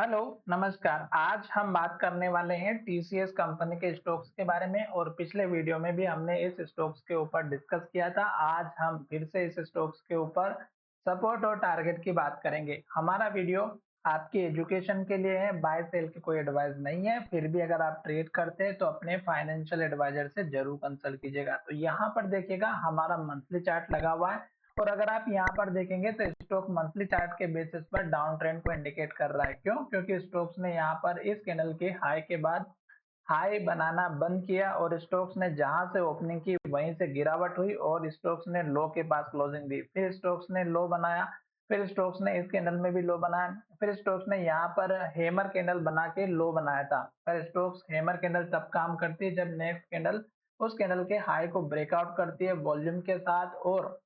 Hello, नमस्कार। आज हम बात करने वाले हैं टीसीएस कंपनी के स्टॉक्स के बारे में और पिछले वीडियो में भी हमने इस स्टॉक्स के ऊपर डिस्कस किया था। आज हम फिर से इस स्टॉक्स के ऊपर सपोर्ट और टारगेट की बात करेंगे। हमारा वीडियो आपकी एजुकेशन के लिए है, बाय सेल की कोई एडवाइस नहीं है। फिर भी अगर आप ट्रेड करते हैं तो अपने फाइनेंशियल एडवाइजर से जरूर कंसल्ट कीजिएगा। तो यहाँ पर देखिएगा हमारा मंथली चार्ट लगा हुआ है और अगर आप यहाँ पर देखेंगे तो स्टॉक मंथली चार्ट के बेसिस पर डाउन ट्रेंड को इंडिकेट कर रहा है। क्यों? क्योंकि स्टॉक्स ने यहाँ पर इस कैंडल के हाई के बाद हाई बनाना बंद किया और स्टॉक्स ने जहां से ओपनिंग की वहीं से गिरावट हुई और स्टॉक्स ने लो के पास क्लोजिंग दी। फिर स्टॉक्स ने लो बनाया, फिर स्टॉक्स ने इस कैंडल में भी लो बनाया, फिर स्टॉक्स ने यहाँ पर हेमर कैंडल बना के लो बनाया था। पर स्टॉक्स हेमर कैंडल तब काम करती है जब नेक्स्ट कैंडल उस कैंडल के हाई को ब्रेकआउट करती है वॉल्यूम के साथ और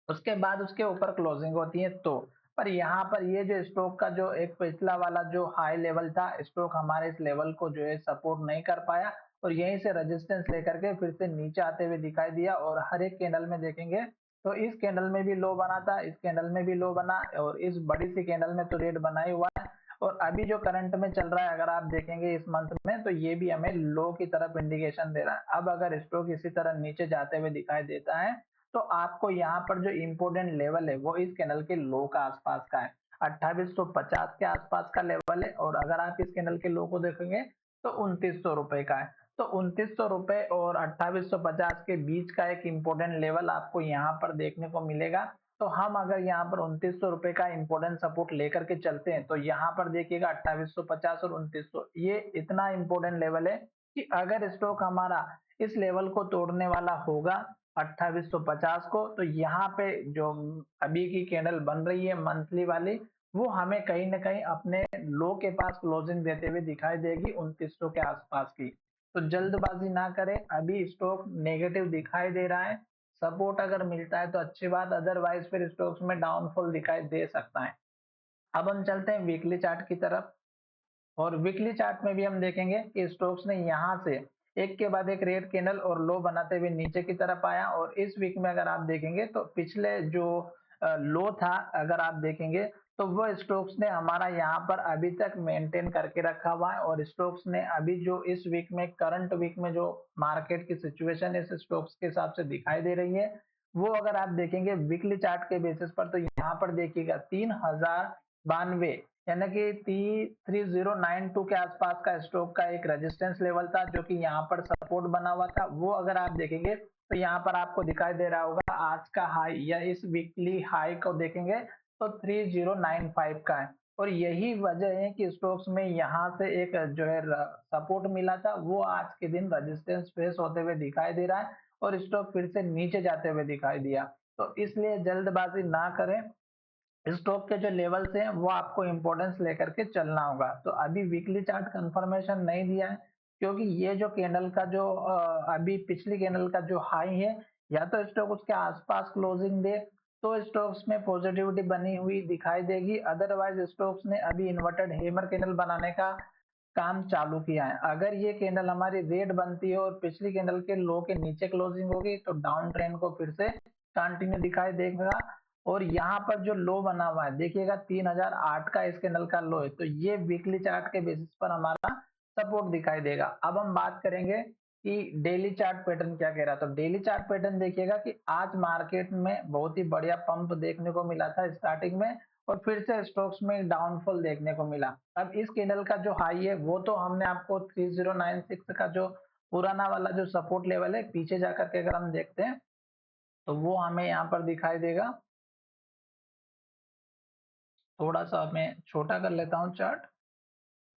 उसके बाद उसके ऊपर क्लोजिंग होती है। तो पर यहाँ पर ये जो स्टॉक का जो एक पिछला वाला जो हाई लेवल था, स्टॉक हमारे इस लेवल को जो है सपोर्ट नहीं कर पाया और यहीं से रेजिस्टेंस लेकर के फिर से नीचे आते हुए दिखाई दिया। और हर एक कैंडल में देखेंगे तो इस कैंडल में भी लो बना था, इस कैंडल में भी लो बना और इस बड़ी सी कैंडल में तो रेड बना ही हुआ है। और अभी जो करंट में चल रहा है अगर आप देखेंगे इस मंथ में तो ये भी हमें लो की तरफ इंडिकेशन दे रहा है। अब अगर स्टॉक इसी तरह नीचे जाते हुए दिखाई देता है तो आपको यहाँ पर जो इम्पोर्टेंट लेवल है वो इस कैंडल के लो का आसपास का है, 2850 के आसपास का लेवल है। और अगर आप इस कैंडल के लो को देखेंगे तो 2900 रुपए का है। तो 2900 रुपए और 2850 के बीच का एक इम्पोर्टेंट लेवल आपको यहाँ पर देखने को मिलेगा। तो हम अगर यहाँ पर 2900 रुपए का इम्पोर्टेंट सपोर्ट लेकर के चलते हैं तो यहाँ पर देखिएगा 2850 और 2900 ये इतना इम्पोर्टेंट लेवल है कि अगर स्टॉक हमारा इस लेवल को तोड़ने वाला होगा 2850 को तो यहाँ पे जो अभी की कैंडल बन रही है मंथली वाली वो हमें कहीं ना कहीं अपने लो के पास क्लोजिंग देते हुए दिखाई देगी 2900 के आसपास की। तो जल्दबाजी ना करें, अभी स्टॉक नेगेटिव दिखाई दे रहा है। सपोर्ट अगर मिलता है तो अच्छी बात, अदरवाइज फिर स्टॉक्स में डाउनफॉल दिखाई दे सकता है। अब हम चलते हैं वीकली चार्ट की तरफ और वीकली चार्ट में भी हम देखेंगे कि स्टोक्स ने यहाँ से एक के बाद एक रेड कैंडल और लो बनाते हुए नीचे की तरफ आया। और इस वीक में अगर आप देखेंगे तो पिछले जो लो था अगर आप देखेंगे तो वो स्टोक्स ने हमारा यहाँ पर अभी तक मेंटेन करके रखा हुआ है। और स्टोक्स ने अभी जो इस वीक में करंट वीक में जो मार्केट की सिचुएशन इस स्टोक्स के हिसाब से दिखाई दे रही है वो अगर आप देखेंगे वीकली चार्ट के बेसिस पर तो यहाँ पर देखिएगा 3092 यानी कि 3092 के आसपास का स्टॉक का एक रेजिस्टेंस लेवल था जो कि यहाँ पर सपोर्ट बना हुआ था। वो अगर आप देखेंगे तो यहाँ पर आपको दिखाई दे रहा होगा आज का हाई या इस वीकली हाई को देखेंगे तो 3095 का है। और यही वजह है कि स्टॉक्स में यहाँ से एक जो है सपोर्ट मिला था वो आज के दिन रेजिस्टेंस फेस होते हुए दिखाई दे रहा है और स्टॉक फिर से नीचे जाते हुए दिखाई दिया। तो इसलिए जल्दबाजी ना करें, स्टॉक के जो लेवल्स हैं वो आपको इंपॉर्टेंस लेकर के चलना होगा। तो अभी वीकली चार्ट कंफर्मेशन नहीं दिया है क्योंकि ये जो कैंडल का जो अभी पिछली कैंडल का जो हाई है या तो स्टॉक उसके आसपास क्लोजिंग दे तो स्टॉक्स में पॉजिटिविटी बनी हुई दिखाई देगी, अदरवाइज स्टॉक्स ने अभी इन्वर्टेड हेमर कैंडल बनाने का काम चालू किया है। अगर ये कैंडल हमारी रेड बनती है और पिछली कैंडल के लो के नीचे क्लोजिंग होगी तो डाउन ट्रेंड को फिर से कंटिन्यू दिखाई देगा। और यहाँ पर जो लो बना हुआ है देखिएगा 3008 का इस कैंडल का लो है तो ये वीकली चार्ट के बेसिस पर हमारा सपोर्ट दिखाई देगा। अब हम बात करेंगे कि डेली चार्ट पैटर्न क्या कह रहा है। तो डेली चार्ट पैटर्न देखिएगा कि आज मार्केट में बहुत ही बढ़िया पंप देखने को मिला था स्टार्टिंग में और फिर से स्टॉक्स में डाउनफॉल देखने को मिला। अब इस कैंडल का जो हाई है वो तो हमने आपको 3096 का जो पुराना वाला जो सपोर्ट लेवल है पीछे जाकर के अगर हम देखते हैं तो वो हमें यहाँ पर दिखाई देगा। थोड़ा सा मैं छोटा कर लेता हूँ चार्ट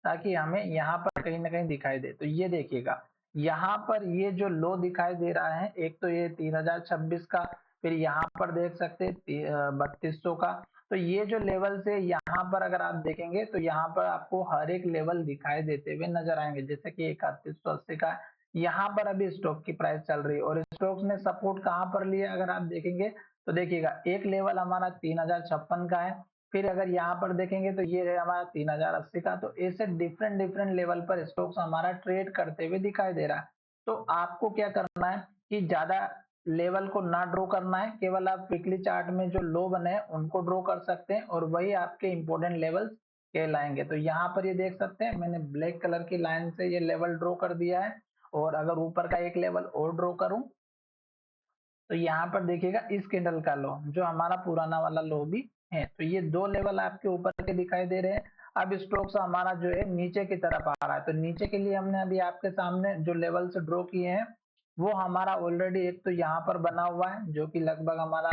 ताकि हमें यहाँ पर कहीं ना कहीं दिखाई दे। तो ये देखिएगा यहाँ पर ये जो लो दिखाई दे रहा है एक तो ये 3026 का, फिर यहाँ पर देख सकते हैं 3200 का। तो ये जो लेवल से यहाँ पर अगर आप देखेंगे तो यहाँ पर आपको हर एक लेवल दिखाई देते हुए नजर आएंगे जैसे कि 3180 का यहाँ पर अभी स्टॉक की प्राइस चल रही है। और स्टॉक्स ने सपोर्ट कहाँ पर लिया अगर आप देखेंगे तो देखिएगा एक लेवल हमारा 3056 का है, फिर अगर यहाँ पर देखेंगे तो ये है हमारा 3080 का। तो ऐसे डिफरेंट डिफरेंट लेवल पर स्टॉक्स हमारा ट्रेड करते हुए दिखाई दे रहा है। तो आपको क्या करना है कि ज्यादा लेवल को ना ड्रॉ करना है, केवल आप वीकली चार्ट में जो लो बने हैं उनको ड्रॉ कर सकते हैं और वही आपके इंपॉर्टेंट लेवल्स कहलाएंगे। तो यहाँ पर ये देख सकते हैं मैंने ब्लैक कलर की लाइन से ये लेवल ड्रॉ कर दिया है, और अगर ऊपर का एक लेवल और ड्रॉ करूं तो यहाँ पर देखिएगा इस कैंडल का लो जो हमारा पुराना वाला लो भी है, तो ये दो लेवल आपके ऊपर के दिखाई दे रहे हैं। अब स्टॉक्स हमारा जो है नीचे की तरफ आ रहा है, तो नीचे के लिए हमने अभी आपके सामने जो लेवल से ड्रॉ किए हैं वो हमारा ऑलरेडी एक तो यहाँ पर बना हुआ है जो कि लगभग हमारा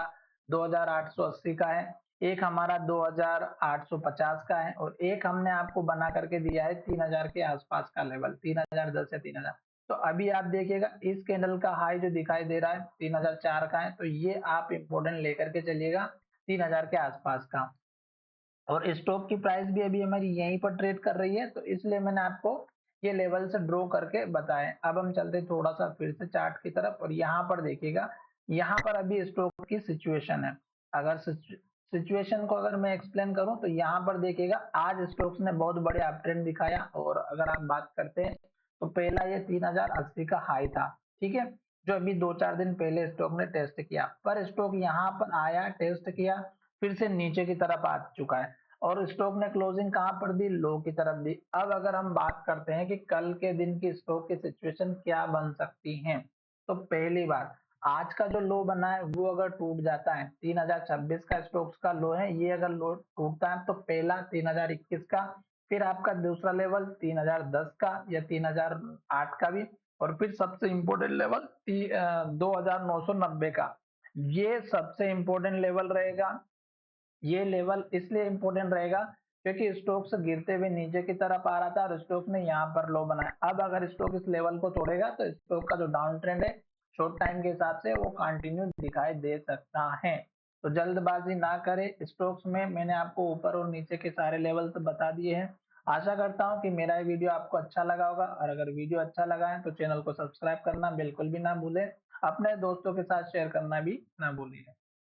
2880 का है, एक हमारा 2850 का है, और एक हमने आपको बना करके दिया है 3000 के आसपास का लेवल, 3010 या 3000। तो अभी आप देखिएगा इस कैंडल का हाई जो दिखाई दे रहा है 3004 का है, तो ये आप इंपॉर्टेंट लेकर के चलिएगा 3000 के आसपास का। और स्टॉक की प्राइस भी अभी हमारी यहीं पर ट्रेड कर रही है, तो इसलिए मैंने आपको ये लेवल से ड्रॉ करके बताए। अब हम चलते थोड़ा सा फिर से चार्ट की तरफ, और यहाँ पर देखिएगा यहाँ पर अभी स्टॉक की सिचुएशन है। अगर सिचुएशन को अगर मैं एक्सप्लेन करूं तो यहाँ पर देखिएगा आज स्टॉक्स ने बहुत बड़े अप ट्रेंड दिखाया, और अगर आप बात करते हैं तो पहला ये 3080 का हाई था, ठीक है, जो अभी 2-4 दिन पहले स्टॉक ने टेस्ट किया, पर स्टॉक यहाँ पर आया, टेस्ट किया, फिर से नीचे की तरफ आ चुका है, और स्टॉक ने क्लोजिंग कहां पर दी, लो की तरफ दी। अब अगर हम बात करते हैं कि कल के दिन की स्टॉक की सिचुएशन क्या बन सकती है, तो पहली बात आज का जो लो बना है वो अगर टूट जाता है, 3026 का स्टॉक्स का लो है, ये अगर लो टूटता है तो पहला 3021 का, फिर आपका दूसरा लेवल 3010 का या 3008 का भी, और फिर सबसे इंपॉर्टेंट लेवल 2990 का, ये सबसे इंपॉर्टेंट लेवल रहेगा। ये लेवल इसलिए इंपॉर्टेंट रहेगा क्योंकि स्टॉक्स गिरते हुए नीचे की तरफ आ रहा था और स्टॉक ने यहाँ पर लो बनाया। अब अगर स्टॉक इस लेवल को तोड़ेगा तो स्टॉक का जो डाउन ट्रेंड है शॉर्ट टाइम के हिसाब से वो कंटिन्यू दिखाई दे सकता है। तो जल्दबाजी ना करें स्टॉक्स में, मैंने आपको ऊपर और नीचे के सारे लेवल तो बता दिए हैं। आशा करता हूँ कि मेरा ये वीडियो आपको अच्छा लगा होगा, और अगर वीडियो अच्छा लगा है तो चैनल को सब्सक्राइब करना बिल्कुल भी ना भूलें, अपने दोस्तों के साथ शेयर करना भी ना भूलिए।